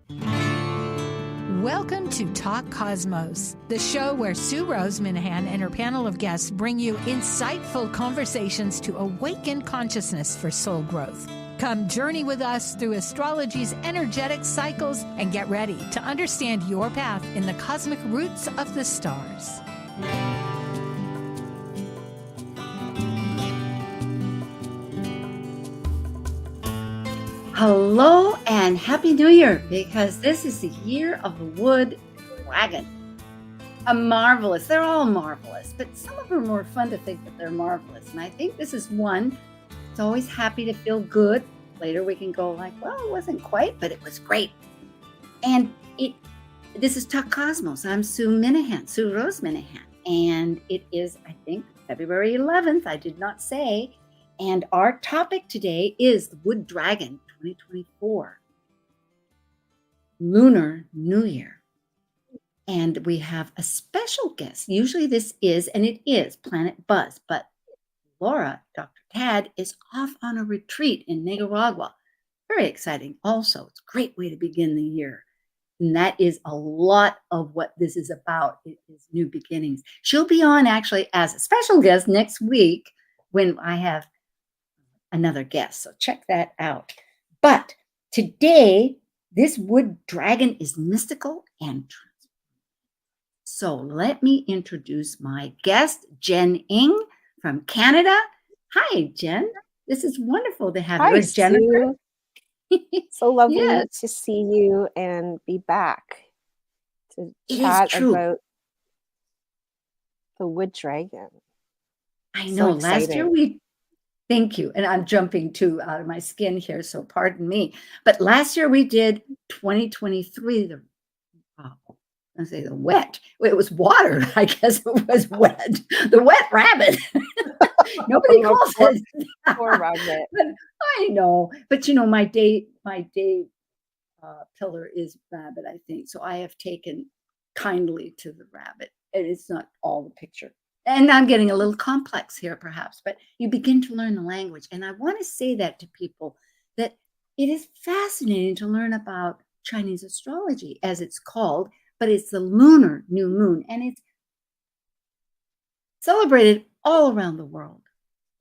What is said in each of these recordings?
Welcome to Talk Cosmos, the show where Sue Rose Minahan and her panel of guests bring you insightful conversations to awaken consciousness for soul growth. Come journey with us through astrology's energetic cycles and get ready to understand your path in the cosmic roots of the stars. Hello and Happy New Year, because this is the year of the wood dragon. They're all marvelous, but some of them are more fun to think that they're marvelous. And I think this is one. It's always happy to feel good. Later we can go like, well, it wasn't quite, but it was great. And this is Talk Cosmos. I'm Sue Rose Minahan. And it is, I think, February 11th. I did not say. And our topic today is the wood dragon 2024. Lunar New Year. And we have a special guest. Usually this is, and it is, Planet Buzz. But Laura, Dr. Tad, is off on a retreat in Nicaragua. Very exciting also. It's a great way to begin the year. And that is a lot of what this is about. It is new beginnings. She'll be on actually as a special guest next week when I have another guest. So check that out. But today, this wood dragon is mystical and transformative. So let me introduce my guest, Jen Ng from Canada. Hi, Jen. This is wonderful to have you. Jennifer. So lovely Yes. to see you and be back to chat about the wood dragon. I know. So last year thank you. And I'm jumping too out of my skin here, so pardon me. But last year we did 2023, the wet. It was water. I guess it was wet. The wet rabbit. Nobody calls it. Poor rabbit. I know. But you know, my day pillar is rabbit, I think. So I have taken kindly to the rabbit. And it's not all the picture. And I'm getting a little complex here, perhaps, but you begin to learn the language. And I want to say that to people, that it is fascinating to learn about Chinese astrology, as it's called, but it's the lunar new moon, and it's celebrated all around the world.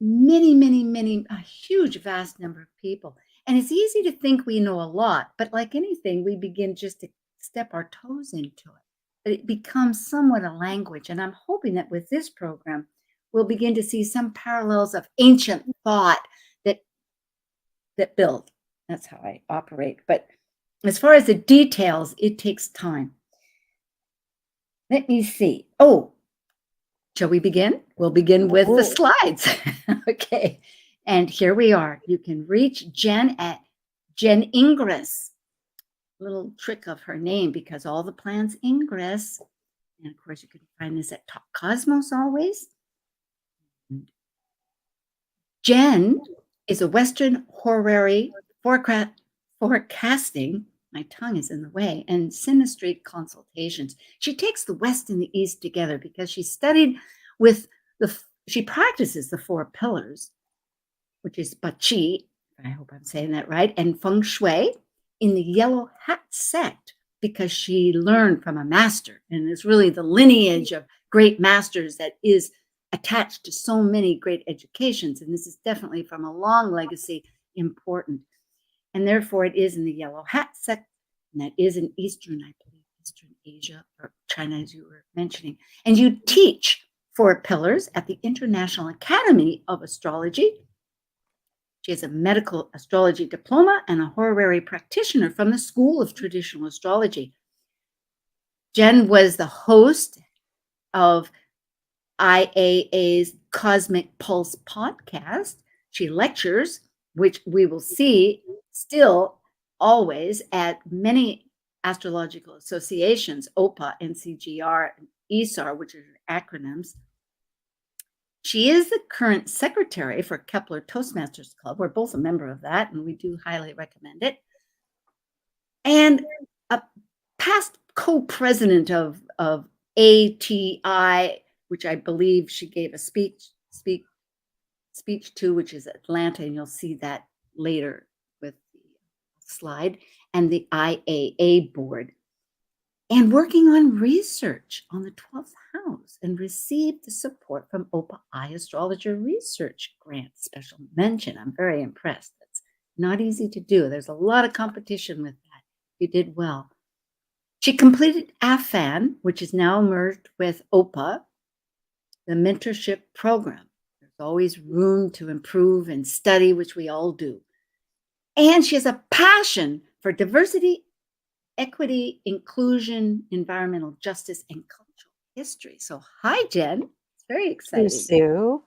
Many, a huge, vast number of people. And it's easy to think we know a lot, but like anything, we begin just to step our toes into it. But it becomes somewhat a language. And I'm hoping that with this program, we'll begin to see some parallels of ancient thought that build. That's how I operate. But as far as the details, it takes time. Let me see. Oh, shall we begin? We'll begin with the slides. Okay. And here we are. You can reach Jen at Jen Ingress. Little trick of her name, because all the plans Ingress. And of course, you can find this at Talk Cosmos always. Jen is a Western horary forecasting, my tongue is in the way, and synastry consultations. She takes the West and the East together because she studied she practices the 4 pillars, which is Bachi, I hope I'm saying that right, and Feng Shui in the Yellow Hat Sect, because she learned from a master. And it's really the lineage of great masters that is attached to so many great educations. And this is definitely from a long legacy, important. And therefore it is in the Yellow Hat Sect, and that is in Eastern Asia, or China, as you were mentioning. And you teach 4 pillars at the International Academy of Astrology. She has a medical astrology diploma and a horary practitioner from the School of Traditional Astrology. Jen was the host of IAA's Cosmic Pulse podcast. She lectures, which we will see still always at many astrological associations, OPA, NCGR, and ESAR, which are acronyms. She is the current secretary for Kepler Toastmasters Club. We're both a member of that, and we do highly recommend it. And a past co-president of ATI, which I believe she gave a speech to, which is Atlanta, and you'll see that later with the slide. and the IAA board, and working on research on the 12th house, and received the support from OPA Astrologer Research Grant Special Mention. I'm very impressed. That's not easy to do. There's a lot of competition with that. You did well. She completed AFAN, which is now merged with OPA, the mentorship program. There's always room to improve and study, which we all do. And she has a passion for diversity, equity, inclusion, environmental justice, and cultural history. So, hi, Jen. It's very exciting. Sue.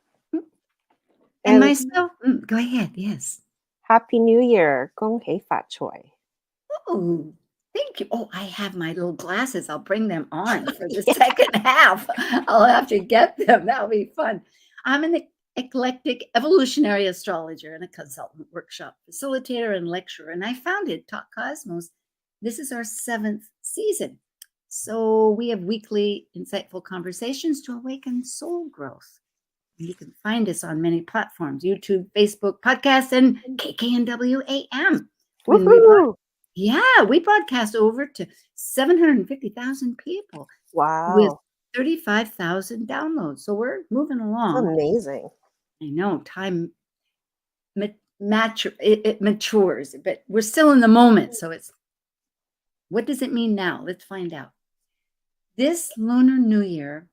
And myself, go ahead. Yes. Happy New Year. Gong hei fat choi. Oh, thank you. Oh, I have my little glasses. I'll bring them on for the second half. I'll have to get them. That'll be fun. I'm an eclectic evolutionary astrologer and a consultant, workshop facilitator, and lecturer. And I founded Talk Cosmos. This is our 7th season. So we have weekly insightful conversations to awaken soul growth. And you can find us on many platforms: YouTube, Facebook, podcasts, and KKNW-AM. We broadcast over to 750,000 people. Wow. With 35,000 downloads. So we're moving along. That's amazing. I know, time it matures, but we're still in the moment. So what does it mean now? Let's find out. This Lunar New Year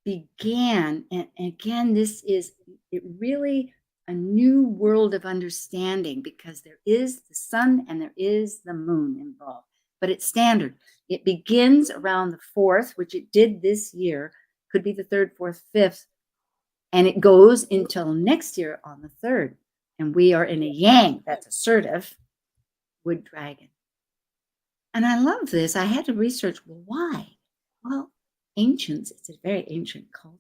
began, and again, this is really a new world of understanding, because there is the sun and there is the moon involved, but it's standard. It begins around the 4th, which it did this year, could be the 3rd, 4th, 5th, and it goes until next year on the 3rd. And we are in a yang, that's assertive, wood dragon. And I love this. I had to research, well, why? Well, ancients, it's a very ancient culture.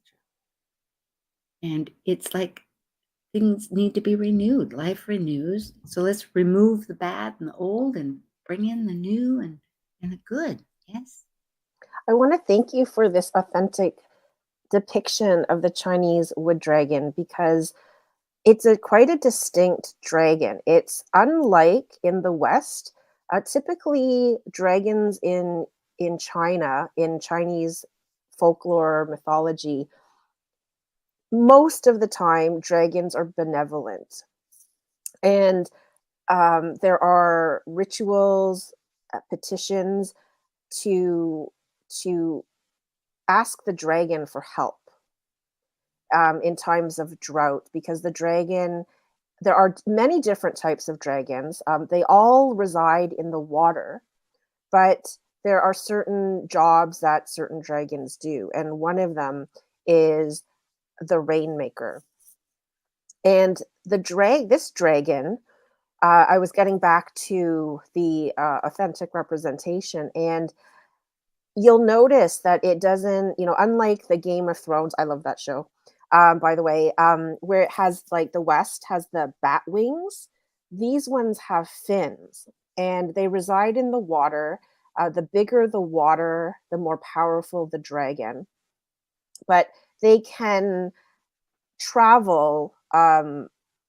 And it's like things need to be renewed. Life renews. So let's remove the bad and the old and bring in the new and the good. Yes. I want to thank you for this authentic depiction of the Chinese wood dragon, because it's quite a distinct dragon. It's unlike in the West. Typically, dragons in China, in Chinese folklore, mythology, most of the time, dragons are benevolent. And there are rituals, petitions to ask the dragon for help in times of drought, because the dragon, there are many different types of dragons. They all reside in the water, but there are certain jobs that certain dragons do. And one of them is the rainmaker. And this dragon, I was getting back to the authentic representation, and you'll notice that it doesn't, unlike the Game of Thrones, I love that show, by the way, where it has, like, the West has the bat wings, these ones have fins, and they reside in the water. The bigger the water, the more powerful the dragon. But they can travel,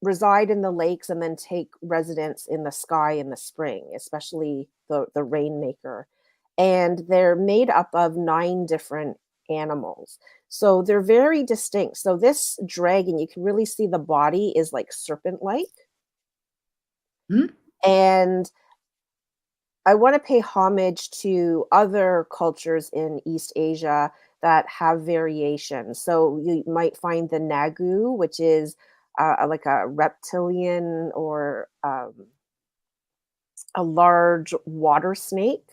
reside in the lakes, and then take residence in the sky in the spring, especially the rainmaker. And they're made up of 9 different animals. So they're very distinct. So this dragon, you can really see the body is like serpent-like. And I want to pay homage to other cultures in East Asia that have variations. So you might find the Nagu, which is like a reptilian or a large water snake.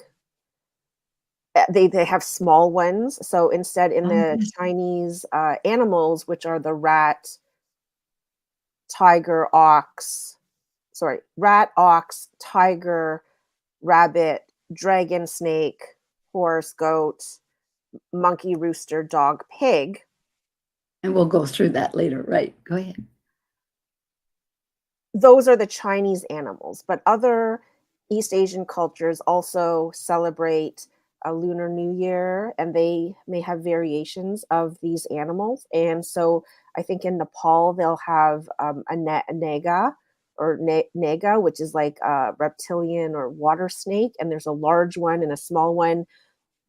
They have small ones. So instead, in the Chinese animals, which are the rat, ox, tiger, rabbit, dragon, snake, horse, goat, monkey, rooster, dog, pig. And we'll go through that later, right? Go ahead. Those are the Chinese animals, but other East Asian cultures also celebrate a Lunar New Year, and they may have variations of these animals. And so I think in Nepal, they'll have a naga, or nega, which is like a reptilian or water snake. And there's a large one and a small one.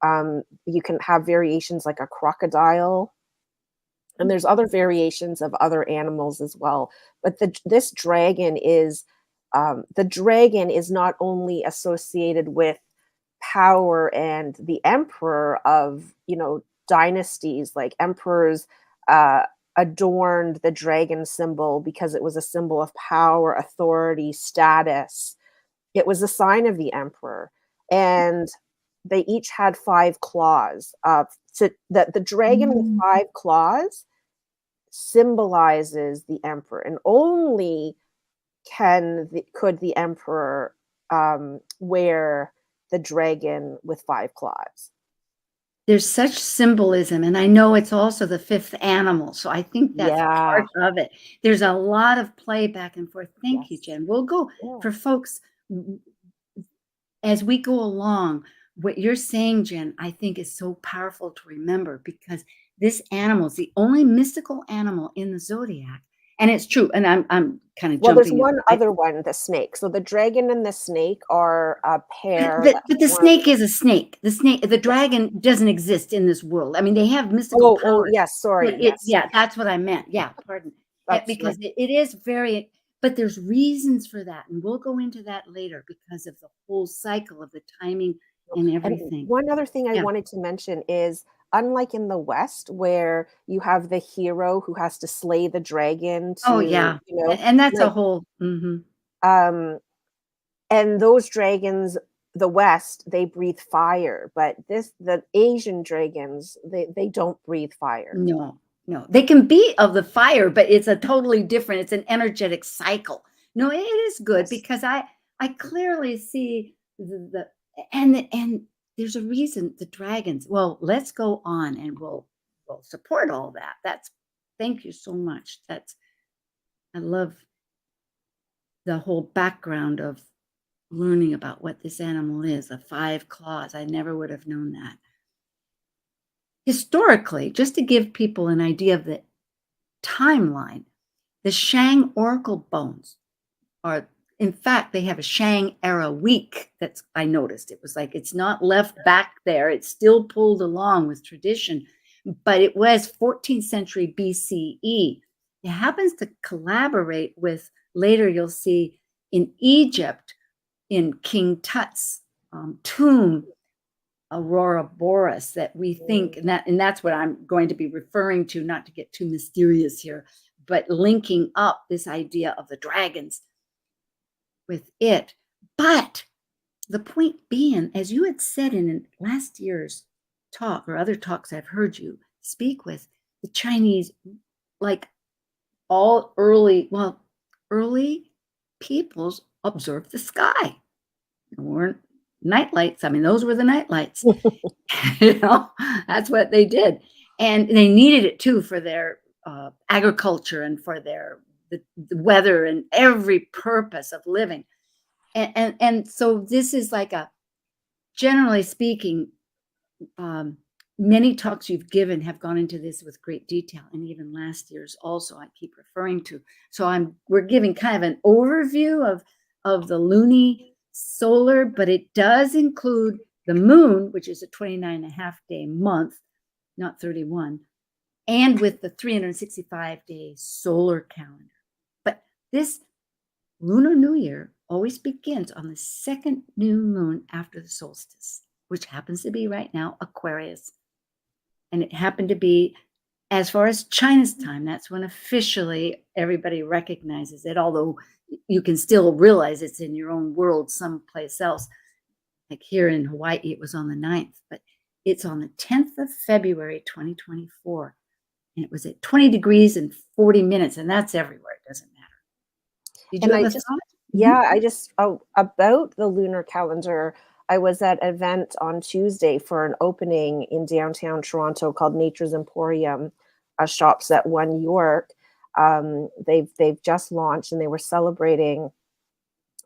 You can have variations like a crocodile. And there's other variations of other animals as well. But this dragon is, the dragon is not only associated with power and the emperor of, dynasties, like emperors adorned the dragon symbol because it was a symbol of power, authority, status. It was a sign of the emperor. And they each had 5 claws. So the dragon with 5 claws symbolizes the emperor, and only could the emperor wear the dragon with 5 claws. There's such symbolism, and I know it's also the 5th animal, so I think that's part of it. There's a lot of play back and forth. Thank you, Jen. We'll go for folks as we go along. What you're saying, Jen, I think is so powerful to remember, because this animal is the only mystical animal in the zodiac. And it's true. And I'm kind of Well, jumping. there's one other one, the snake. So the dragon and the snake are a pair. But the snake is a snake. The dragon doesn't exist in this world. I mean, they have mystical powers. Oh, yes. Sorry. Yes. Yeah, that's what I meant. Yeah, pardon. Because it is very, but there's reasons for that. And we'll go into that later because of the whole cycle of the timing and everything. And one other thing I wanted to mention is, unlike in the West, where you have the hero who has to slay the dragon to, and that's a whole and those dragons, the West, they breathe fire, but the Asian dragons, they don't breathe fire. No, they can be of the fire, but it's a totally different, it's an energetic cycle. No, it is good because I clearly see and there's a reason the dragons. Well, let's go on and we'll support all that. Thank you so much. I love the whole background of learning about what this animal is, the 5 claws. I never would have known that. Historically, just to give people an idea of the timeline, the Shang oracle bones are, in fact, they have a Shang era week. I noticed. It was like, it's not left back there. It's still pulled along with tradition, but it was 14th century BCE. It happens to collaborate with, later you'll see in Egypt, in King Tut's tomb, Aurora Boreas, that we think, and that's what I'm going to be referring to, not to get too mysterious here, but linking up this idea of the dragons with it. But the point being, as you had said in last year's talk or other talks I've heard you speak with, the Chinese, like all early peoples observed the sky. There weren't night lights. I mean, those were the night lights. That's what they did. And they needed it too for their agriculture and for the weather and every purpose of living. And so this is like generally speaking, many talks you've given have gone into this with great detail, and even last year's also I keep referring to. So we're giving kind of an overview of the Luni solar, but it does include the moon, which is a 29.5-day month, not 31, and with the 365-day solar calendar. But this Lunar New Year always begins on the 2nd new moon after the solstice, which happens to be right now Aquarius. And it happened to be, as far as China's time, that's when officially everybody recognizes it, although you can still realize it's in your own world someplace else. Like here in Hawaii, it was on the 9th, but it's on the 10th of February, 2024. And it was at 20 degrees and 40 minutes, and that's everywhere. It doesn't matter. Did you have a thought? Yeah, about the lunar calendar, I was at an event on Tuesday for an opening in downtown Toronto called Nature's Emporium, shops at 1 York. They've just launched, and they were celebrating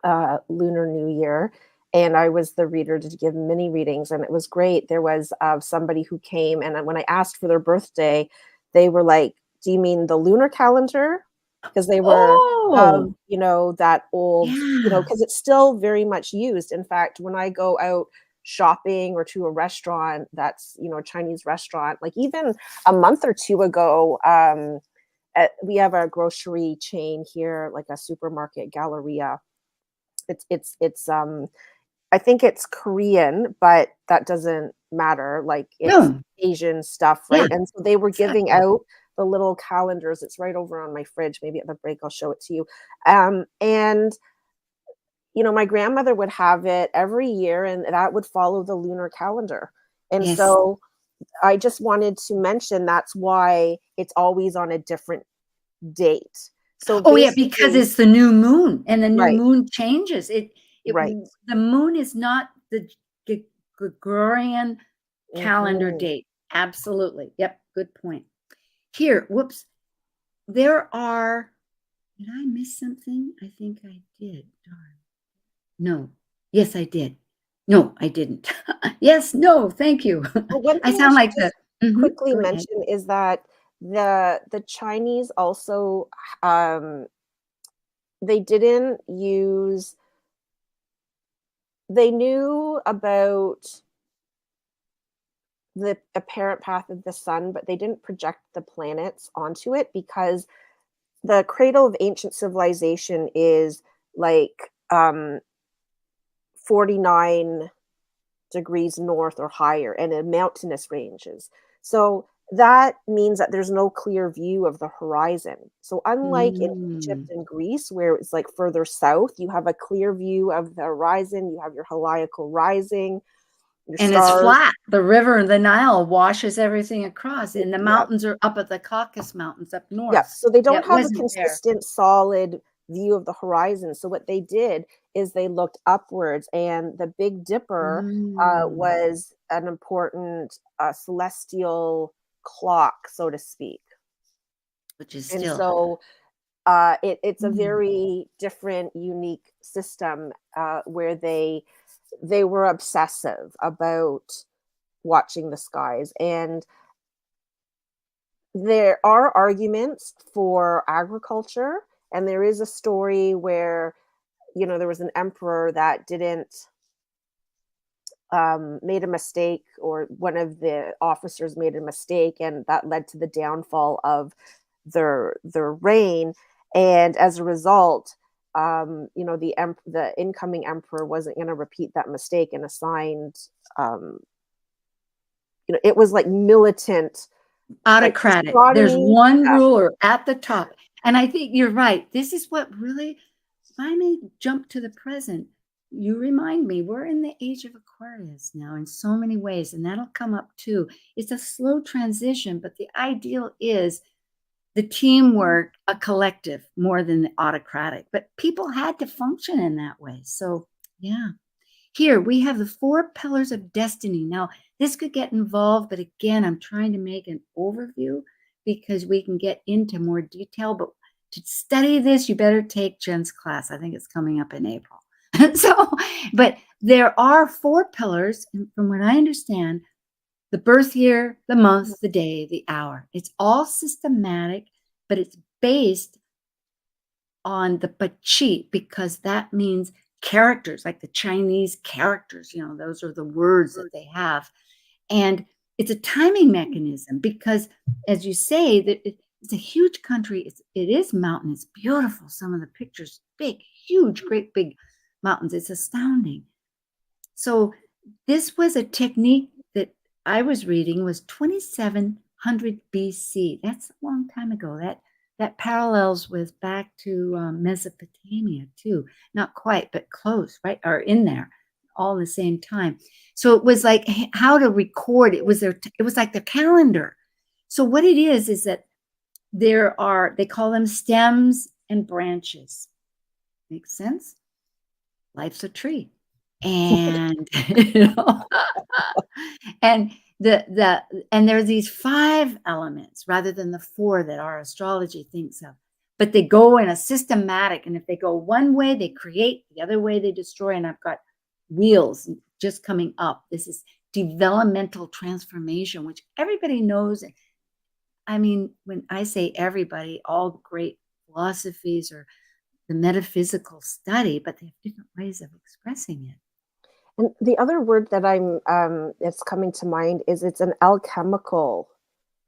Lunar New Year. And I was the reader to give mini readings, and it was great. There was somebody who came, and when I asked for their birthday, they were like, "Do you mean the lunar calendar because they were Oh, you know, that old, you know, yeah. because it's still very much used. In fact, when I go out shopping or to a restaurant that's, you know, a Chinese restaurant, like even a month or two ago, we have a grocery chain here, like a supermarket Galleria. It's I think it's Korean, but that doesn't matter. Like it's No, Asian stuff, yeah, right? And so they were giving exactly. out the little calendars. It's right over on my fridge. Maybe at the break I'll show it to you. And you know, my grandmother would have it every year, and that would follow the lunar calendar. And Yes. so I just wanted to mention that's why it's always on a different date. So Oh, yeah, because basically, it's the new moon, and the new right, moon changes. right. The moon is not the Gregorian calendar Hmm. date. Absolutely. Yep, good point. Here, whoops. There are did I miss something? I think I did. Darn. No. Yes, I did. No, I didn't. Yes, no, thank you. Well, one I thing I sound should like the just Mhm, quickly go ahead. mention is that the Chinese also um, they didn't use they knew about the apparent path of the sun, but they didn't project the planets onto it because the cradle of ancient civilization is like 49 degrees north or higher and in mountainous ranges. So that means that there's no clear view of the horizon. So unlike in Egypt Mm. and Greece, where it's like further south, you have a clear view of the horizon, you have your heliacal rising, your And it's stars. flat. The river, the Nile washes everything across, and the Yeah, mountains are up at the Caucasus Mountains up yeah. north. So they Yeah, don't it have a wasn't there. consistent, solid view of the horizon. So what they did is they looked upwards, and the Big Dipper Mm, was an important celestial clock, so to speak. which is And still so it's a Mm. very different, unique system where they were obsessive about watching the skies. And there are arguments for agriculture, and there is a story where, you know, there was an emperor that didn't made a mistake, or one of the officers made a mistake, and that led to the downfall of their reign. And as a result, you know, the incoming emperor wasn't going to repeat that mistake and assigned, um, you know, it was like militant, like Autocratic. There's astronomy. one Yeah, ruler at the top. And I think you're right. This is what really, if I may jump to the present, you remind me, we're in the age of Aquarius now in so many ways, and that'll come up too. It's a slow transition, but the ideal is the teamwork, a collective more than the autocratic. But people had to function in that way. So, yeah. Here we have the four pillars of destiny. Now, this could get involved, but again, I'm trying to make an overview because we can get into more detail. But to study this, you better take Jen's class. I think it's coming up in April. So, but there are four pillars, and from what I understand, the birth year, the month, the day, the hour. It's all systematic, but it's based on the Bachi because that means characters, like the Chinese characters, you know, those are the words that they have. And it's a timing mechanism because, as you say, that it's a huge country. It is mountain. It's beautiful. Some of the pictures, big, huge, great big mountains. It's astounding. So this was a technique that I was reading was 2700 BC. That's a long time ago. That parallels with back to Mesopotamia too. Not quite, but close, right? Or in there, all in the same time. So it was like how to record. It was it was like the calendar. So what it is that they call them stems and branches. Makes sense? Life's a tree. And you know, and and there are these five elements rather than the four that our astrology thinks of, but they go in a systematic, and if they go one way they create, the other way they destroy. And I've got wheels just coming up. This is developmental transformation, which everybody knows. I mean, when I say everybody, all great philosophies or the metaphysical study, but they have different ways of expressing it. And the other word that it's coming to mind is it's an alchemical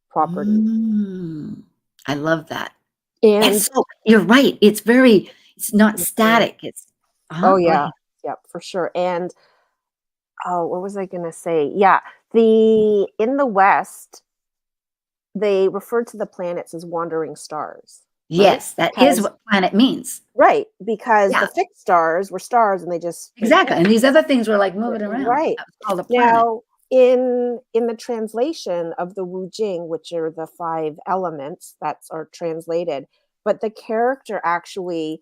property. I love that. And you're right. It's not static. It's oh yeah, yeah, for sure. And what was I gonna say? Yeah, in the West, they refer to the planets as wandering stars. Yes, right? that is what planet means. Right, because Yeah. the fixed stars were stars, and they just Exactly. And these other things were like moving around. Right. That was called a planet. Now, in the translation of the Wu Jing, which are the 5 elements that are translated, but the character actually,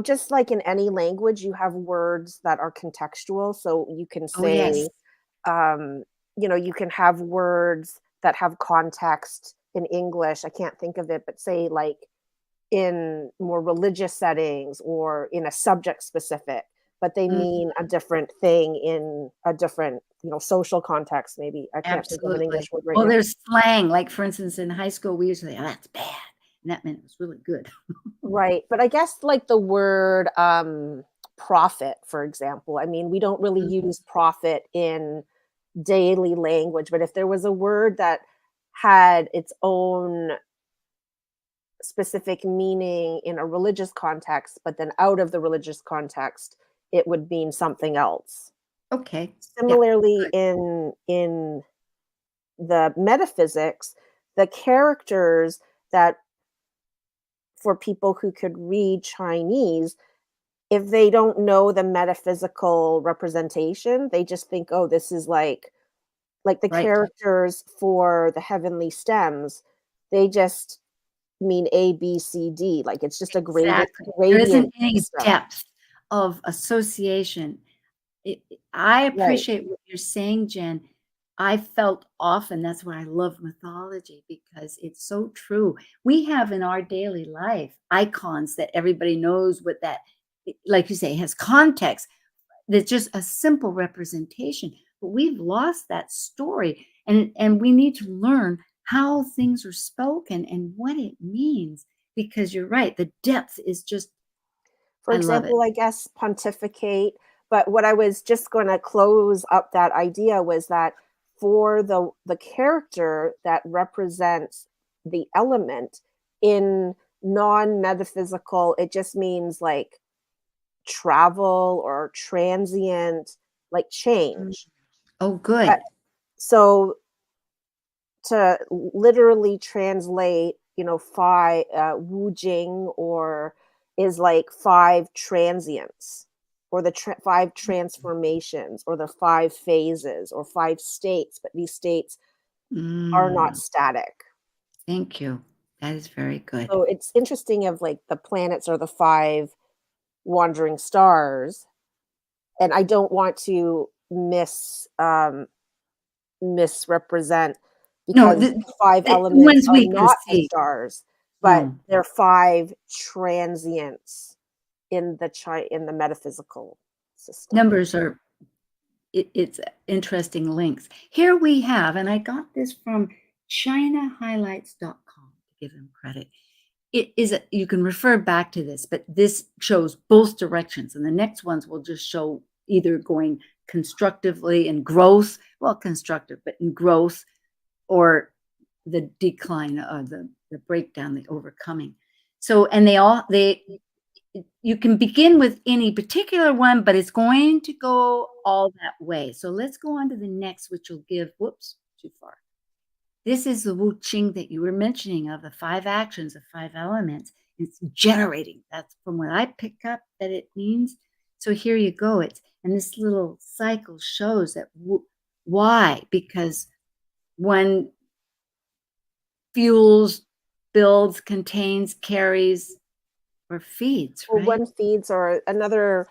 just like in any language, you have words that are contextual. So you can say, you can have words that have context in English. I can't think of it, but say like in more religious settings or in a subject specific, but they mean a different thing in a different, social context. Maybe I can't think of an English word right now. Well, there's slang. Like, for instance, in high school, we used to say, "Oh, that's bad." And that meant it was really good. Right. But I guess like the word prophet, for example, I mean, we don't really use prophet in daily language, but if there was a word that had its own specific meaning in a religious context, but then out of the religious context, it would mean something else. Okay. Similarly, in the metaphysics, the characters that for people who could read Chinese, if they don't know the metaphysical representation, they just think, oh, this is like the characters for the heavenly stems, they just mean A, B, C, D. Like it's just a gradient. There isn't any depth of association. I appreciate what you're saying, Jen. I felt often, that's why I love mythology, because it's so true. We have in our daily life icons that everybody knows what that, like you say, has context. That's just a simple representation. But we've lost that story, and we need to learn how things are spoken and what it means, because you're right, the depth is just, for example, I guess pontificate. But what I was just going to close up that idea was that for the character that represents the element in non-metaphysical, it just means like travel or transient, like change. Oh, good. So to literally translate, 5 Wu Jing or is like 5 transients or the 5 transformations or the 5 phases or 5 states, but these states are not static. Thank you. That is very good. So it's interesting of like the planets are the 5 wandering stars, and I don't want to misrepresent, because the 5 elements are not the stars, but they're 5 transients in the metaphysical system. Numbers are, it's interesting links. Here we have, and I got this from chinahighlights.com to give them credit. It is, you can refer back to this, but this shows both directions, and the next ones will just show either going constructively in growth, well, constructive, but in growth, or the decline, the breakdown, the overcoming. So, and you can begin with any particular one, but it's going to go all that way. So let's go on to the next, which will give, whoops, too far. This is the Wu Qing that you were mentioning, of the 5 actions, of 5 elements. It's generating. That's from what I pick up that it means. So here you go. And this little cycle shows that why? Because one fuels, builds, contains, carries, or feeds, right? Well, one feeds, or another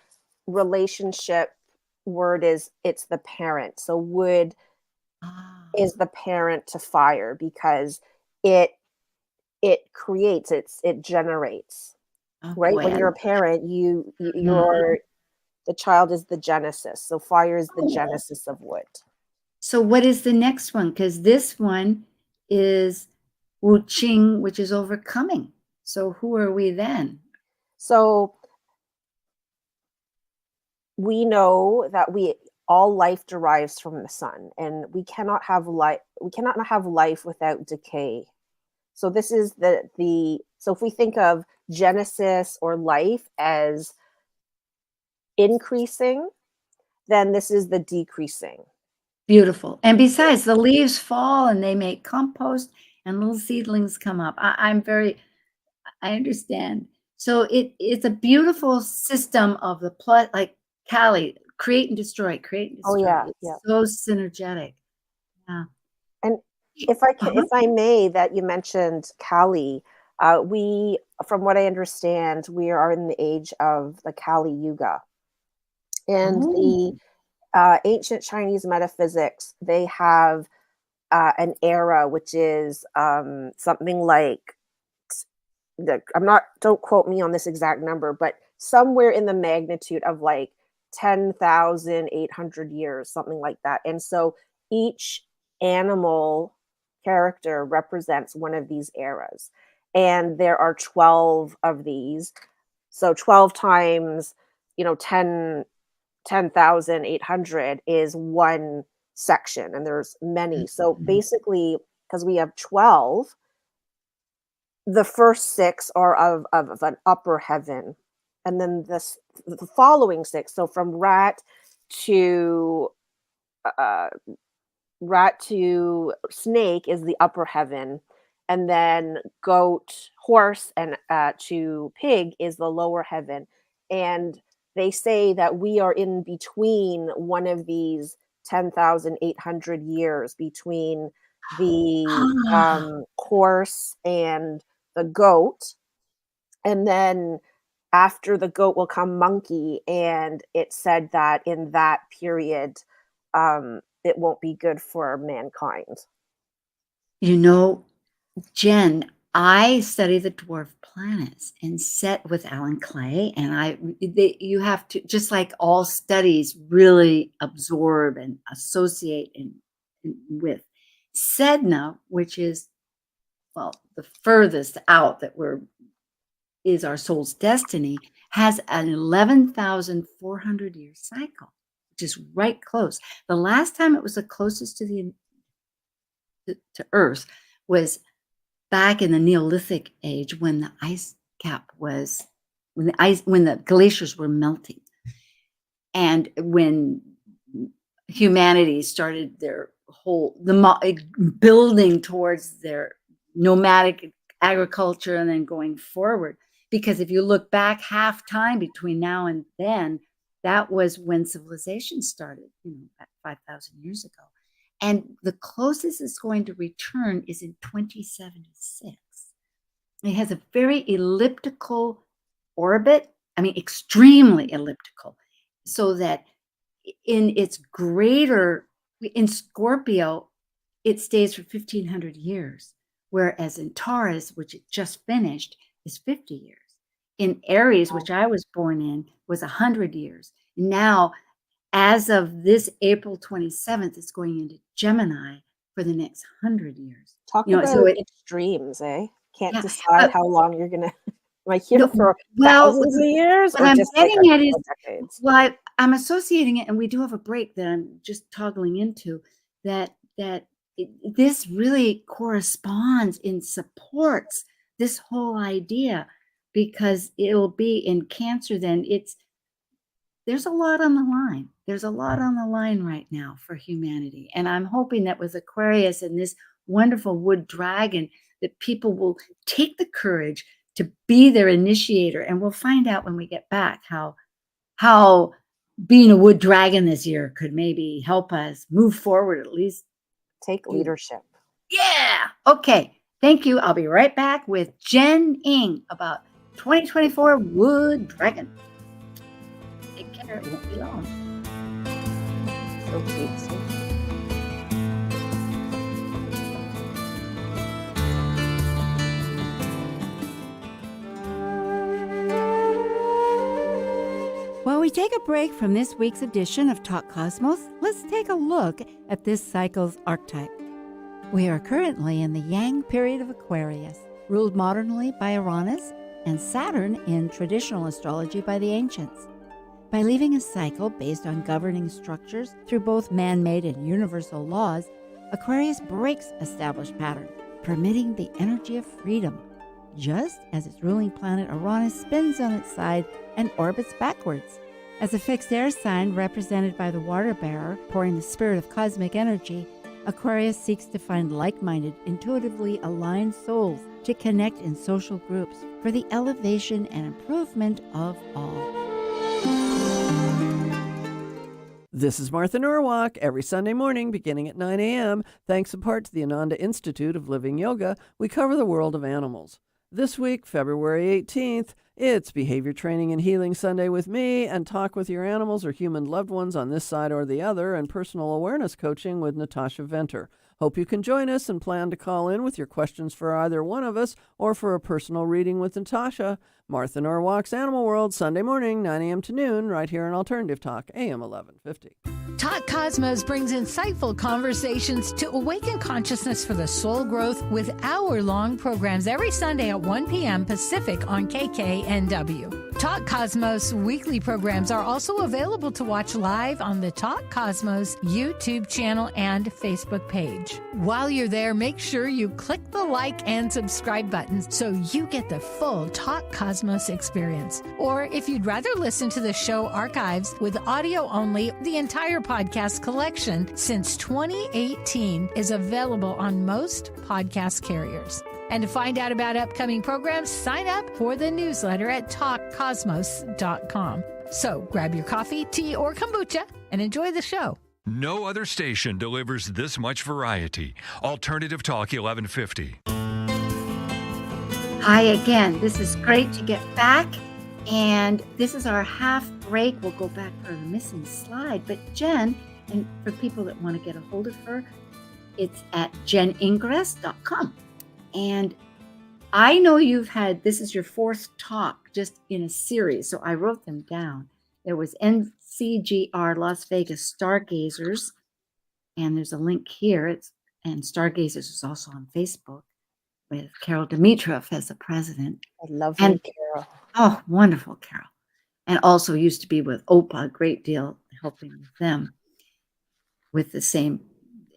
relationship word is it's the parent. So wood is the parent to fire, because it creates, it generates. Right? When you're a parent, the child is the genesis. So fire is the genesis of wood. So what is the next one? Because this one is Wu Qing, which is overcoming. So who are we then? So we know that all life derives from the sun, and we cannot have life without decay. So this is so if we think of Genesis or life as increasing, then this is the decreasing. Beautiful. And besides, the leaves fall and they make compost and little seedlings come up. I understand. So it's a beautiful system of the plus, like Kali, create and destroy, create and Oh destroy. yeah, It's yeah. so synergetic. Yeah. And Uh-huh. if I may, that you mentioned Kali, we, from what I understand, we are in the age of the Kali Yuga, and the Oh. ancient Chinese metaphysics, they have an era which is something like, don't quote me on this exact number, but somewhere in the magnitude of like 10,800 years, something like that. And so each animal character represents one of these eras. And there are 12 of these. So 12 times, 10,800 is one section, and there's many. So basically, because we have 12, the first 6 are of an upper heaven, and then the following 6, so from to uh, rat to snake is the upper heaven, and then goat, horse, and to pig is the lower heaven. And they say that we are in between one of these 10,800 years between the horse and the goat, and then after the goat will come monkey, and it said that in that period it won't be good for mankind. Jen, I study the dwarf planets and set with Alan Clay, and you have to, just like all studies, really absorb and associate with Sedna, which is, well, the furthest out that is our soul's destiny, has an 11,400 year cycle, which is right close. The last time it was the closest to Earth was back in the Neolithic age, when the ice cap was, when the glaciers were melting, and when humanity started their building towards their nomadic agriculture and then going forward. Because if you look back half time between now and then, that was when civilization started, about 5,000 years ago. And the closest it's going to return is in 2076. It has a very elliptical orbit, extremely elliptical, so that in Scorpio, it stays for 1,500 years, whereas in Taurus, which it just finished, is 50 years. In Aries, which I was born in, was 100 years. Now, as of this April 27th, it's going into Gemini for the next 100 years. Talk about extremes, eh? Can't decide how long you're going to, am I here for thousands of years, or just like a couple of decades? Well, I'm associating it, and we do have a break that I'm just toggling into, that this really corresponds and supports this whole idea, because it'll be in Cancer then. There's a lot on the line. There's a lot on the line right now for humanity. And I'm hoping that with Aquarius and this wonderful wood dragon, that people will take the courage to be their initiator. And we'll find out when we get back how being a wood dragon this year could maybe help us move forward, at least take leadership. Yeah. Okay. Thank you. I'll be right back with Jen Ng about 2024 Wood Dragon. Take care. It won't be long. So cute. While we take a break from this week's edition of Talk Cosmos, let's take a look at this cycle's archetype. We are currently in the Yang period of Aquarius, ruled modernly by Uranus, and Saturn in traditional astrology by the ancients. By leaving a cycle based on governing structures through both man-made and universal laws, Aquarius breaks established patterns, permitting the energy of freedom, just as its ruling planet Uranus spins on its side and orbits backwards. As a fixed air sign represented by the water bearer pouring the spirit of cosmic energy, Aquarius seeks to find like-minded, intuitively aligned souls to connect in social groups for the elevation and improvement of all. This is Martha Norwalk. Every Sunday morning, beginning at 9 a.m., thanks in part to the Ananda Institute of Living Yoga, we cover the world of animals. This week, February 18th, it's Behavior Training and Healing Sunday with me, and Talk with Your Animals or Human Loved Ones on this side or the other, and Personal Awareness Coaching with Natasha Venter. Hope you can join us and plan to call in with your questions for either one of us or for a personal reading with Natasha. Martha Norwalk's Animal World, Sunday morning, 9 a.m. to noon, right here on Alternative Talk, AM 1150. Talk Cosmos brings insightful conversations to awaken consciousness for the soul growth with hour-long programs every Sunday at 1 p.m. Pacific on KKNW. Talk Cosmos weekly programs are also available to watch live on the Talk Cosmos YouTube channel and Facebook page. While you're there, make sure you click the like and subscribe buttons so you get the full Talk Cosmos experience. Or if you'd rather listen to the show archives with audio only, the entire podcast collection since 2018 is available on most podcast carriers. And to find out about upcoming programs, sign up for the newsletter at talkcosmos.com. So grab your coffee, tea, or kombucha and enjoy the show. No other station delivers this much variety. Alternative Talk 1150. Hi again. This is great to get back. And this is our half break. We'll go back for the missing slide. But Jen, and for people that want to get a hold of her, it's at jeningress.com. And I know this is your fourth talk just in a series, so I wrote them down. There was NCGR Las Vegas Stargazers, and there's a link here. And Stargazers is also on Facebook with Carol Dimitrov as the president. I love And Carol. oh, wonderful Carol. And also used to be with OPA, a great deal, helping with them with the same.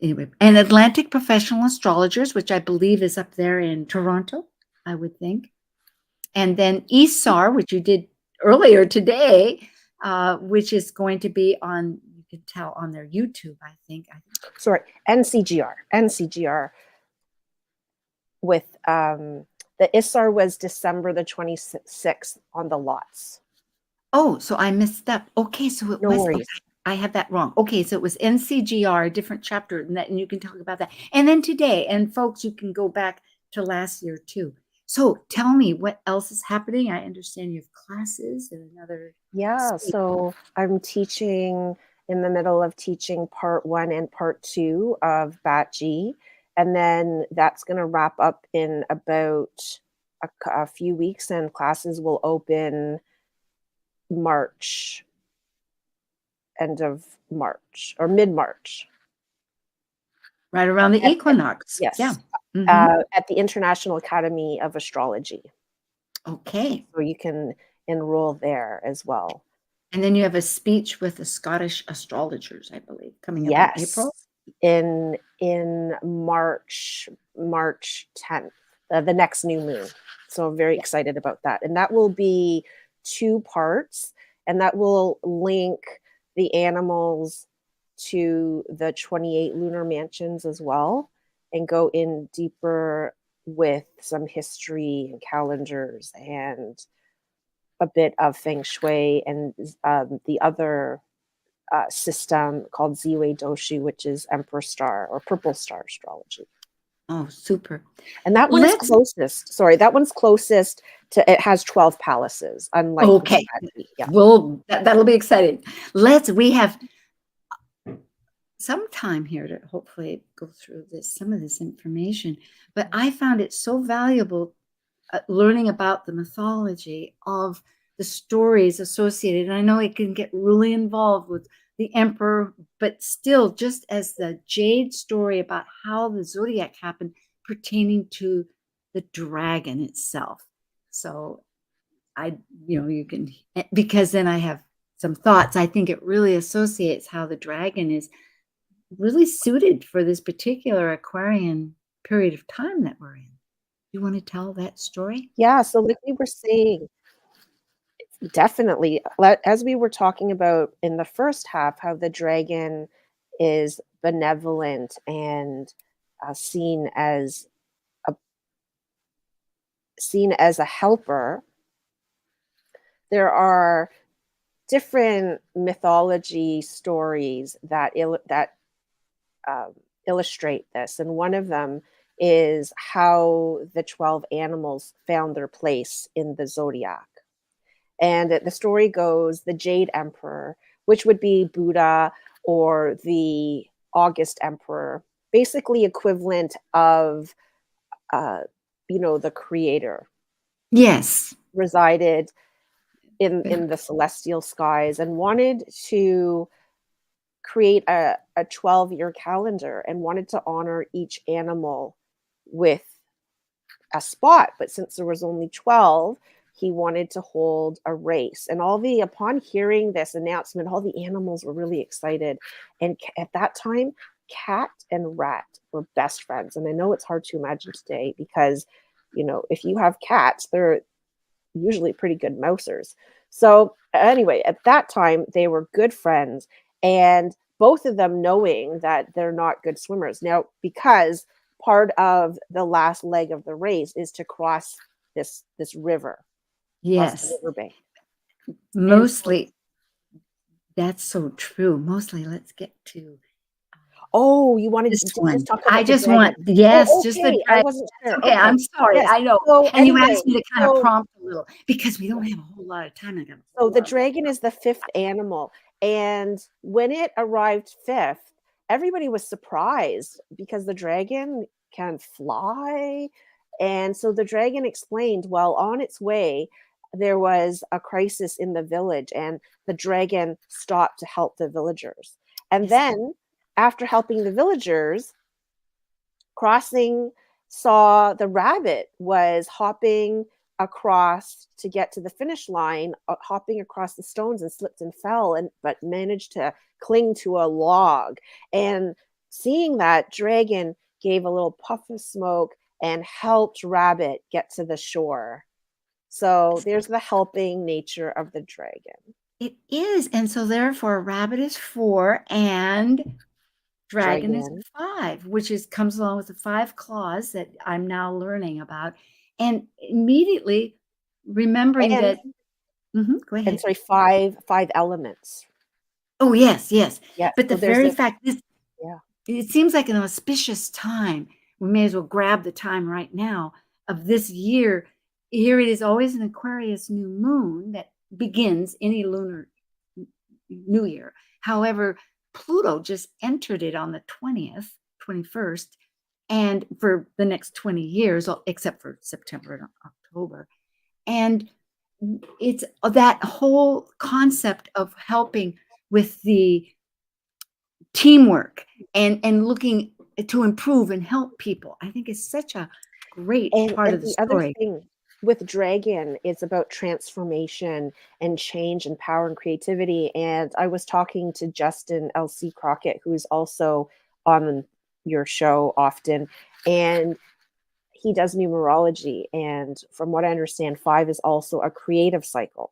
Anyway, and Atlantic Professional Astrologers, which I believe is up there in Toronto, I would think. And then ESAR, which you did earlier today, which is going to be on, you can tell on their YouTube, I think. Sorry, NCGR with the ISAR was December the 26th on the lots. Oh, so I missed up. Okay, so it No was. worries. Okay, I have that wrong. Okay, so it was NCGR, a different chapter, and you can talk about that. And then today, and folks, you can go back to last year too. So tell me what else is happening. I understand you have classes and another. Yeah, so I'm teaching in the middle of teaching part 1 and part 2 of Bat G. And then that's going to wrap up in about a few weeks, and classes will open March. End of March or mid-March. Right around the equinox. Yes. Yeah. At the International Academy of Astrology. Okay. So you can enroll there as well. And then you have a speech with the Scottish astrologers, I believe, coming up in April. In March 10th, the next new moon. So I'm very excited about that. And that will be 2 parts, and that will link the animals to the 28 lunar mansions as well, and go in deeper with some history and calendars and a bit of Feng Shui and the other system called Ziwei Doshi, which is Emperor Star or Purple Star astrology. Oh, super. And that one's closest. Sorry, that one's closest to, it has 12 palaces, unlike okay. Yeah. Well, that'll be exciting. We have some time here to hopefully go through some of this information, but I found it so valuable learning about the mythology of the stories associated. And I know it can get really involved with the emperor, but still, just as the Jade story about how the zodiac happened pertaining to the dragon itself. So you can, because then I have some thoughts. I think it really associates how the dragon is really suited for this particular Aquarian period of time that we're in. You want to tell that story? Yeah, so like we were saying, definitely, as we were talking about in the first half, how the dragon is benevolent and seen as a helper. There are different mythology stories that illustrate this, and one of them is how the 12 animals found their place in the zodiac. And the story goes, the Jade Emperor, which would be Buddha, or the August Emperor, basically equivalent of the creator. Yes. Resided in the celestial skies and wanted to create a 12-year calendar and wanted to honor each animal with a spot. But since there was only 12, he wanted to hold a race. And upon hearing this announcement, all the animals were really excited. And at that time, cat and rat were best friends. And I know it's hard to imagine today because, if you have cats, they're usually pretty good mousers. So anyway, at that time, they were good friends, and both of them knowing that they're not good swimmers. Now, because part of the last leg of the race is to cross this river. Yes. Riverbank. Mostly, that's so true. Mostly, let's get to. Oh, you wanted this to one. just talk about I the just dragon. want, yes, Oh, just okay. the I dragon. wasn't sure. Okay, Okay. I'm sorry. Yes. I know. So and you anyway, asked me to kind of prompt a little because we don't have a whole lot of time. So the dragon is the 5th animal. And when it arrived 5th, everybody was surprised because the dragon can fly. And so the dragon explained, while on its way, there was a crisis in the village, and the dragon stopped to help the villagers. And then, after helping the villagers, crossing, saw the rabbit was hopping across to get to the finish line, hopping across the stones, and slipped and fell, but managed to cling to a log. And seeing that, dragon gave a little puff of smoke and helped rabbit get to the shore. So there's the helping nature of the dragon. It is. And so therefore rabbit is 4 and dragon is 5, which comes along with the 5 claws that I'm now learning about. And immediately remembering that. Go ahead. And sorry, 5 elements. Oh, yes. Yeah. But the very fact is, yeah, it seems like an auspicious time. We may as well grab the time right now of this year. Here it is, always an Aquarius new moon that begins any lunar new year. However, Pluto just entered it on the 21st, and for the next 20 years, except for September and October. And it's that whole concept of helping with the teamwork and looking to improve and help people. I think is such a great part of the story. Other thing with dragon, it's about transformation and change and power and creativity. And I was talking to Justin L.C. Crockett, who's also on your show often, and he does numerology. And from what I understand, 5 is also a creative cycle.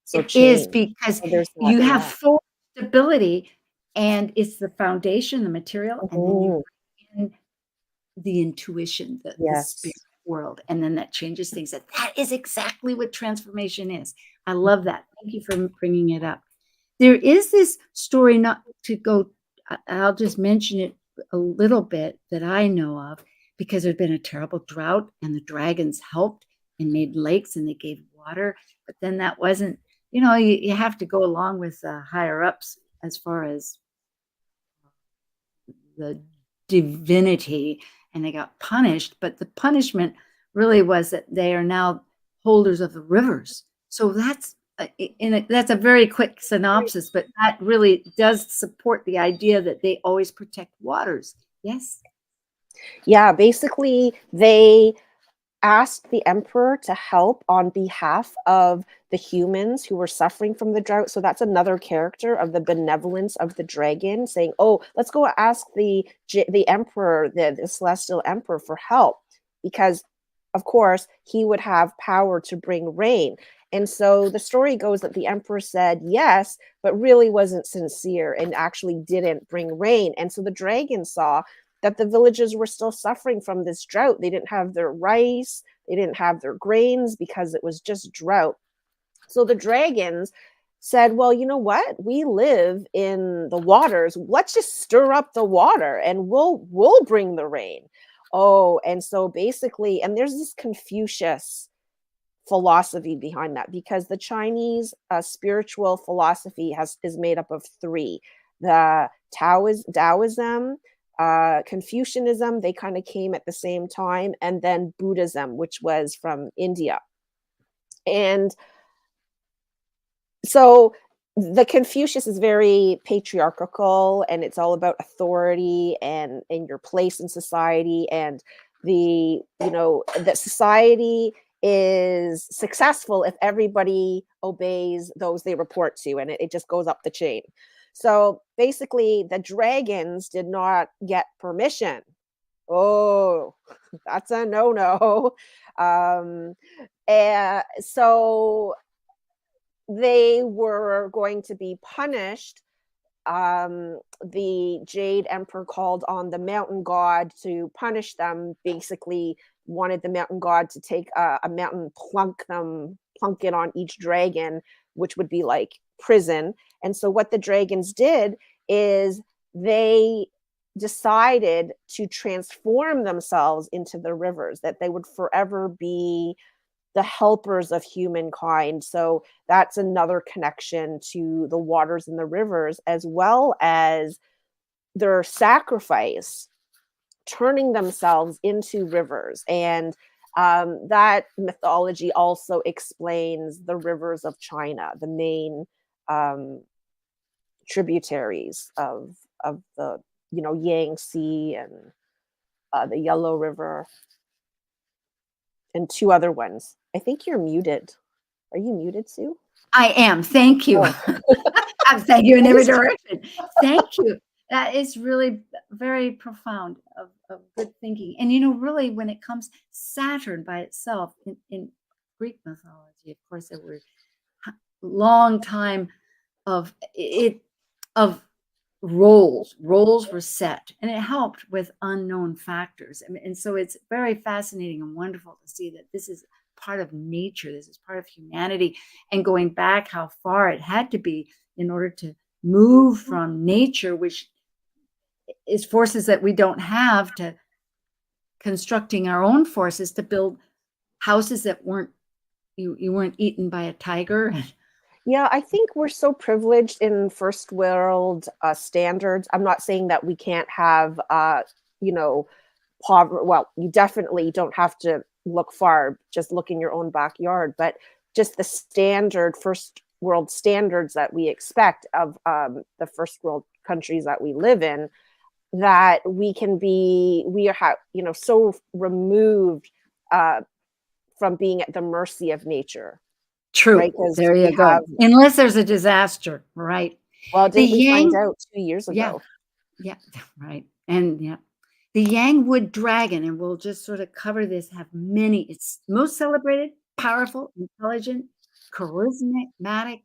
So it is, because you have full stability, and it's the foundation, the material, and then you bring in the intuition, the spirit world, and then that changes things. That is exactly what transformation is. I love that. Thank you for bringing it up. There is this story, not to go, I'll just mention it a little bit, that I know of, because there's been a terrible drought and the dragons helped and made lakes and they gave water. But then that wasn't, you have to go along with higher ups as far as the divinity, and they got punished. But the punishment really was that they are now holders of the rivers. So that's that's a very quick synopsis, but that really does support the idea that they always protect waters. Yes. Yeah, basically they asked the emperor to help on behalf of the humans who were suffering from the drought. So that's another character of the benevolence of the dragon, saying, oh, let's go ask the emperor, the celestial emperor, for help, because of course he would have power to bring rain. And so the story goes that the emperor said yes, but really wasn't sincere and actually didn't bring rain. And so the dragon saw that the villagers were still suffering from this drought. They didn't have their rice, they didn't have their grains because it was just drought. So the dragons said, well, you know what? We live in the waters. Let's just stir up the water and we'll bring the rain. Oh, and so basically, and there's this Confucius philosophy behind that, because the Chinese spiritual philosophy is made up of three: the Taoism, Confucianism, they kind of came at the same time, and then Buddhism, which was from India. And so the Confucius is very patriarchal, and it's all about authority and your place in society, and that society is successful if everybody obeys those they report to, and it just goes up the chain. So basically the dragons did not get permission. Oh, that's a no-no. And so they were going to be punished. The Jade Emperor called on the mountain god to punish them, basically wanted the mountain god to take a mountain, plunk it on each dragon, which would be like prison. And so what the dragons did is they decided to transform themselves into the rivers, that they would forever be the helpers of humankind. So that's another connection to the waters and the rivers, as well as their sacrifice, turning themselves into rivers. And that mythology also explains the rivers of China, the main tributaries of the Yangtze and the Yellow River, and two other ones. I think you're muted. Are you muted, Sue? I am. Thank you. Oh. I'm saying you in every direction. Thank you. That is really very profound of good thinking. And, really when it comes, Saturn by itself in Greek mythology, of course, there were long time of roles were set, and it helped with unknown factors. And so it's very fascinating and wonderful to see that this is part of nature. This is part of humanity, and going back how far it had to be in order to move from nature, which is forces that we don't have, to constructing our own forces to build houses that you weren't eaten by a tiger. Yeah, I think we're so privileged in first world standards. I'm not saying that we can't have, poverty. Well, you definitely don't have to look far, just look in your own backyard, but just the standard first world standards that we expect of the first world countries that we live in, that we are so removed from being at the mercy of nature. True. Right? There you go. Unless there's a disaster, right? Well, didn't we find out 2 years ago? Yeah, right. And the Yang wood dragon, and we'll just sort of cover this, it's most celebrated, powerful, intelligent, charismatic,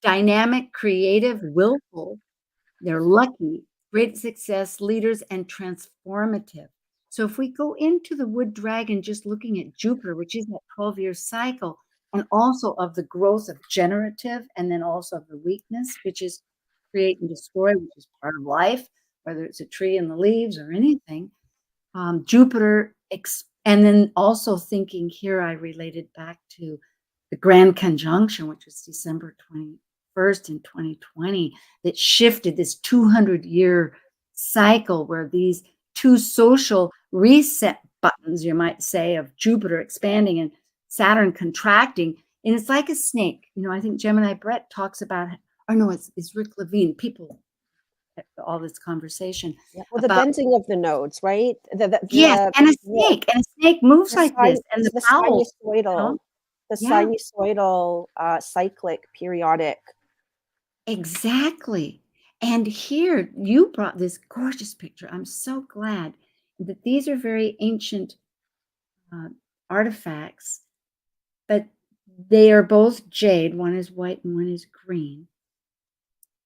dynamic, creative, willful. They're lucky, great success, leaders, and transformative. So if we go into the wood dragon, just looking at Jupiter, which is that 12-year cycle, and also of the growth of generative, and then also of the weakness, which is create and destroy, which is part of life, whether it's a tree in the leaves or anything. Jupiter, and then also thinking here, I related back to the Grand Conjunction, which was December 21st in 2020, that shifted this 200-year cycle where these two social reset buttons, you might say, of Jupiter expanding and Saturn contracting. And it's like a snake. I think Gemini Brett talks about, or no, it's Rick Levine. People all this conversation Yeah. Well, the about, bending of the nodes, right? yes, and a snake moves the, like this, and the the fowl, sinusoidal, the yeah, sinusoidal cyclic periodic. exactly. And here you brought this gorgeous picture. I'm so glad that these are very ancient artifacts, but they are both jade. One is white and one is green.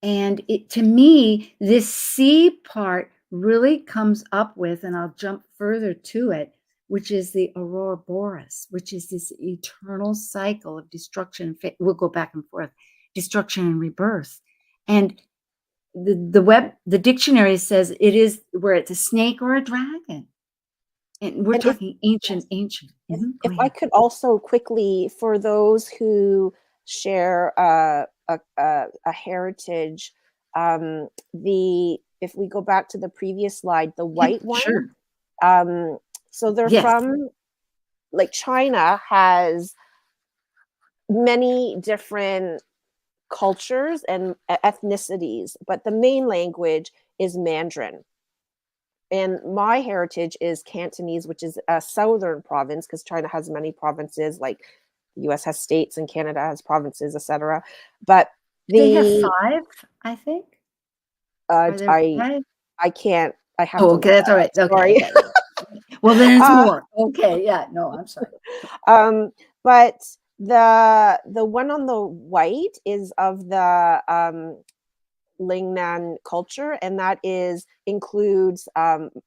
And to me, this C part really comes up with, and I'll jump further to it, which is the aurora boreas, which is this eternal cycle of destruction. We'll go back and forth, destruction and rebirth. And the dictionary says it is where it's a snake or a dragon. And we're talking ancient. If I could also quickly, for those who share a heritage, if we go back to the previous slide, the white one. Sure. So they're from, like, China has many different cultures and ethnicities, but the main language is Mandarin. And my heritage is Cantonese, which is a southern province, because China has many provinces, like the US has states and Canada has provinces, etc. But they have 5, I think. I can't. I have to. Okay, that's all right. Sorry. Okay. Well, then it's more. Okay, yeah. No, I'm sorry. But the one on the white is of the Lingnan culture, and that includes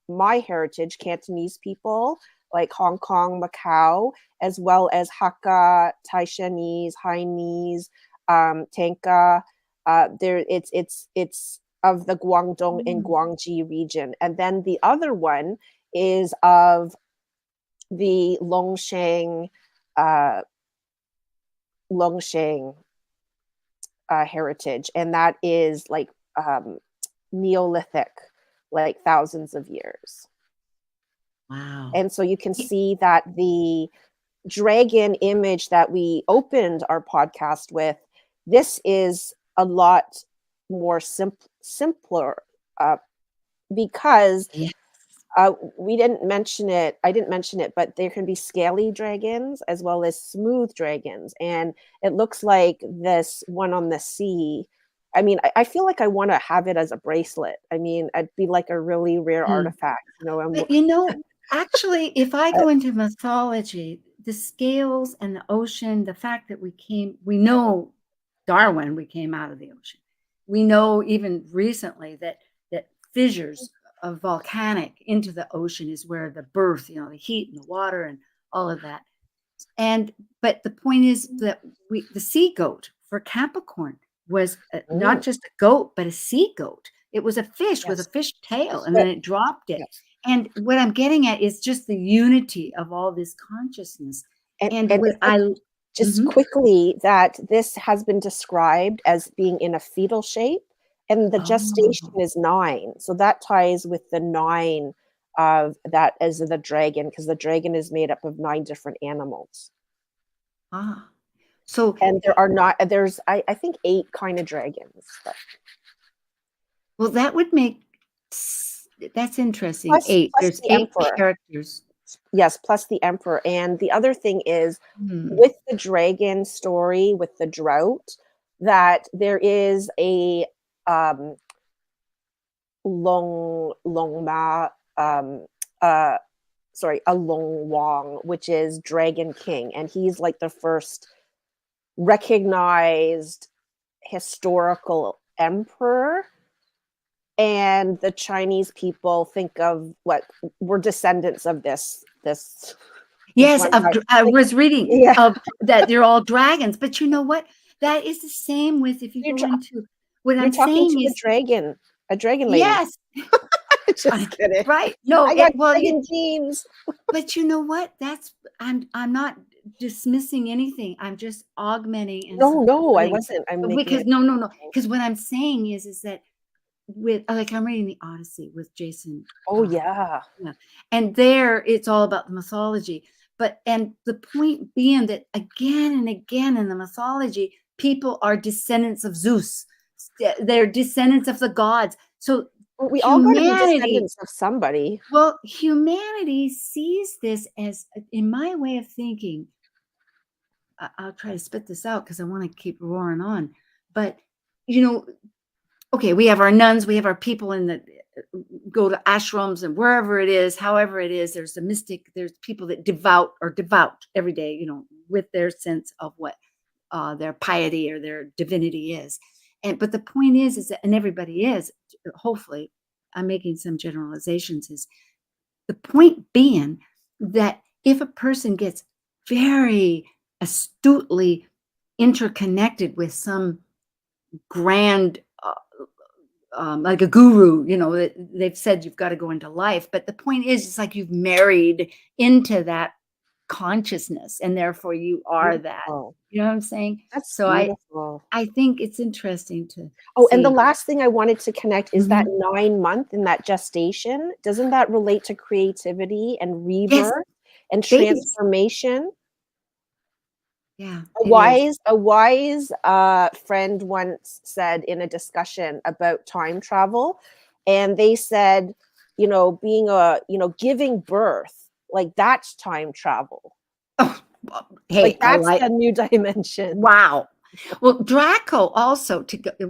my heritage, Cantonese people, like Hong Kong, Macau, as well as Hakka, Taishanese, Hainese, Tanka. It's of the Guangdong and Guangxi region, and then the other one is of the Longshan heritage, and that is like Neolithic, like thousands of years. Wow. And so you can see that the dragon image that we opened our podcast with, this is a lot more simpler because we didn't mention it. I didn't mention it, but there can be scaly dragons as well as smooth dragons. And it looks like this one on the sea. I mean, I feel like I want to have it as a bracelet. I mean, it'd be like a really rare artifact, you know. But actually, if I go into mythology, the scales and the ocean, the fact that we know Darwin, we came out of the ocean. We know even recently that fissures of volcanic into the ocean is where the birth, the heat and the water and all of that. But the point is that the sea goat for Capricorn was not just a goat, but a sea goat. It was a fish with a fish tail, and then it dropped it. Yes. And what I'm getting at is just the unity of all this consciousness. Quickly, that this has been described as being in a fetal shape, and the gestation is 9. So that ties with the 9 of that as the dragon, because the dragon is made up of 9 different animals. So, and there's I think 8 kind of dragons. But. Well, that's interesting. Plus, 8. Plus there's the 8 emperor. characters. Yes, plus the emperor. And the other thing is with the dragon story, with the drought, that there is a a Long Wang, which is Dragon King, and he's like the first recognized historical emperor. And the Chinese people think of we're descendants of this. Yes, I was reading that they're all dragons, but you know what? That is the same with if you go into what I'm saying is a dragon lady. Yes. Just kidding. Right. No, I got dragon genes. But you know what? I'm not dismissing anything. I'm just augmenting. And no, I wasn't. No. Because what I'm saying is that I'm reading the Odyssey with Jason. Yeah. And there it's all about the mythology. And the point being that again and again in the mythology, people are descendants of Zeus. They're descendants of the gods. So Well, we all got to be humanity, descendants of somebody. well, humanity sees this as, in my way of thinking, I'll try to spit this out because I want to keep roaring on. But, okay, we have our nuns, we have our people in the go to ashrams and wherever it is, however it is, there's a mystic, there's people that devout every day, with their sense of what their piety or their divinity is. But the point is that, and everybody is, hopefully, I'm making some generalizations, is the point being that if a person gets very astutely interconnected with some grand, like a guru, they've said you've got to go into life. But the point is, it's like you've married into that consciousness, and therefore you are that. Beautiful. You know what I'm saying? That's So beautiful. I think it's interesting to and the see. last thing I wanted to connect is that Mhm. 9-month in that gestation. Doesn't that relate to creativity and Yes, rebirth and babies. transformation? Yeah, A it is. wise friend once said in a discussion about time travel, and they said, giving birth, like that's time travel. Oh, well, hey, Like I that's like. the new dimension. Wow. Well, Draco also, we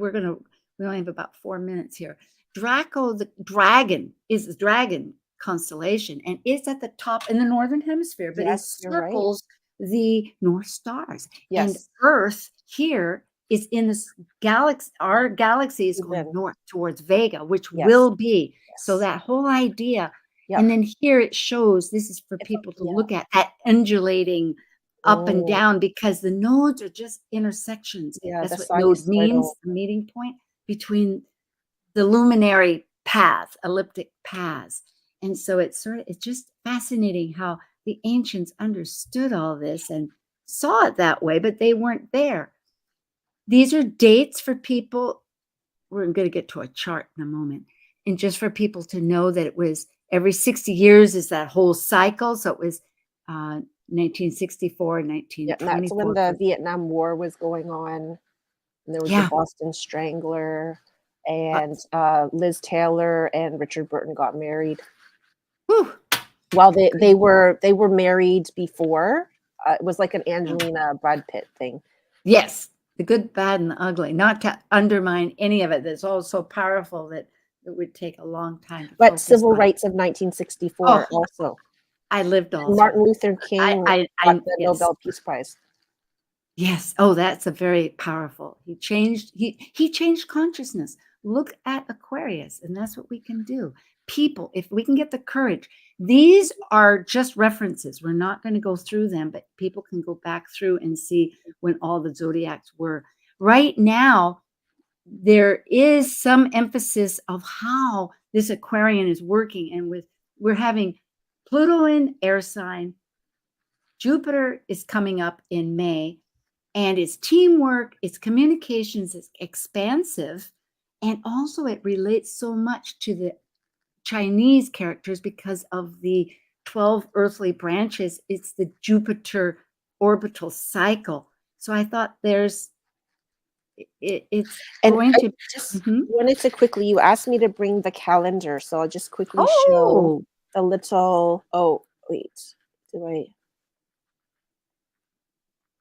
only have about 4 minutes here. Draco, the dragon, is the dragon constellation, and it's at the top in the northern hemisphere, but it Yes, you're right. circles the North Stars. And Yes. Earth here is in this galaxy. Our galaxy is going Even. north towards Vega, which Yes. will be. So Yes. that whole idea. Yep. And then here it shows, this is for people to look at that undulating up and down, because the nodes are just intersections. Yeah, That's the what node means, sinusoidal. the meeting point between the luminary paths, elliptic paths. And so it's just fascinating how the ancients understood all this and saw it that way, but they weren't there. These are dates for people. We're going to get to a chart in a moment. And just for people to know that it was every 60 years is that whole cycle. So it was 1964, Yeah, and that's when 1924. the Vietnam War was going on. And there was the Boston Strangler, and Liz Taylor and Richard Burton got married. Whew. Well, they were married before. It was like an Angelina Brad Pitt thing. Yes, the good, bad, and the ugly. Not to undermine any of it. That's all so powerful that it would take a long time to But focus civil on. rights of 1964 also. I lived all. Martin Luther King got the yes. Nobel Peace Prize. Yes. Oh, that's a very powerful. He changed consciousness. Look at Aquarius, and that's what we can do. People, if we can get the courage, these are just references. We're not going to go through them, but people can go back through and see when all the zodiacs were. Right now, there is some emphasis of how this Aquarian is working, and we're having Pluto in air sign, Jupiter is coming up in May, and it's teamwork, it's communications, it's expansive, and also it relates so much to the Chinese characters because of the 12 earthly branches. It's the Jupiter orbital cycle. So I thought it's And going I to just wanted to quickly, you asked me to bring the calendar, so I'll just quickly show the little,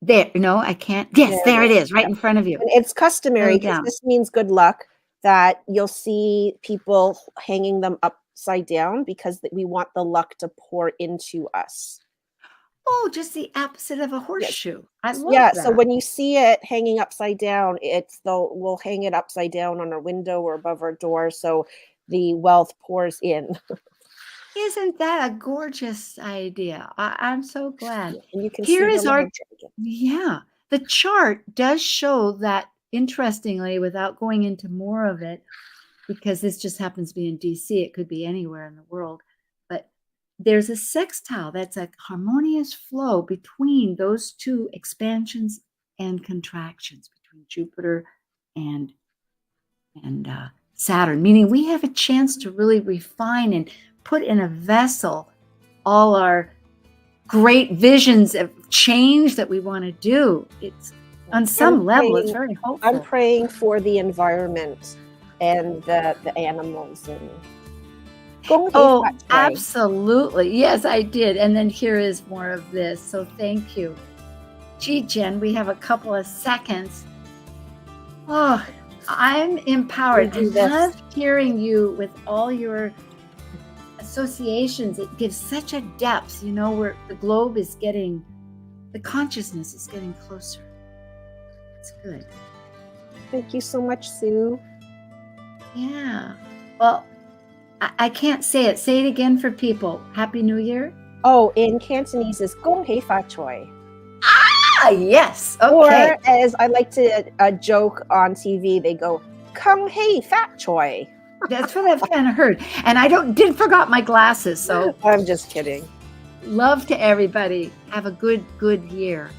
there, no, I can't. Yes, there it is, right in front of you. And it's customary because this means good luck, that you'll see people hanging them upside down because we want the luck to pour into us. Oh, just the opposite of a horseshoe. Yes. I love that. So when you see it hanging upside down, we'll hang it upside down on our window or above our door so the wealth pours in. Isn't that a gorgeous idea? I'm so glad. And you can Here see is our the chart does show that, interestingly, without going into more of it, because this just happens to be in DC, it could be anywhere in the world, but there's a sextile that's a harmonious flow between those two expansions and contractions, between Jupiter and Saturn, meaning we have a chance to really refine and put in a vessel all our great visions of change that we want to do. It's on some level, it's very hopeful. I'm praying for the environment and the animals and. 恭喜 Oh, 发财. absolutely. Yes, I did. And then here is more of this. So thank you. Gee, Jen, we have a couple of seconds. Oh, I'm empowered. I We do this. love hearing you with all your associations. It gives such a depth, where the globe is getting, the consciousness is getting closer. It's good. Thank you so much, Sue. Yeah. Well, I can't say it. Say it again for people. Happy New Year. Oh, in Cantonese is 恭喜发财. Ah, yes. Okay. Or as I like to joke on TV, they go 恭喜发财. That's what I've kind of heard. And I did forgot my glasses. So I'm just kidding. love to everybody. Have a good year.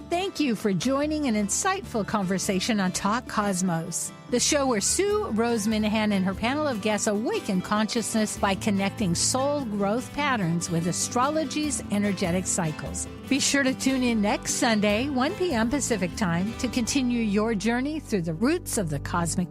Thank you for joining an insightful conversation on Talk Cosmos, the show where Sue Rose Minahan and her panel of guests awaken consciousness by connecting soul growth patterns with astrology's energetic cycles. Be sure to tune in next Sunday, 1 p.m. Pacific Time, to continue your journey through the roots of the cosmic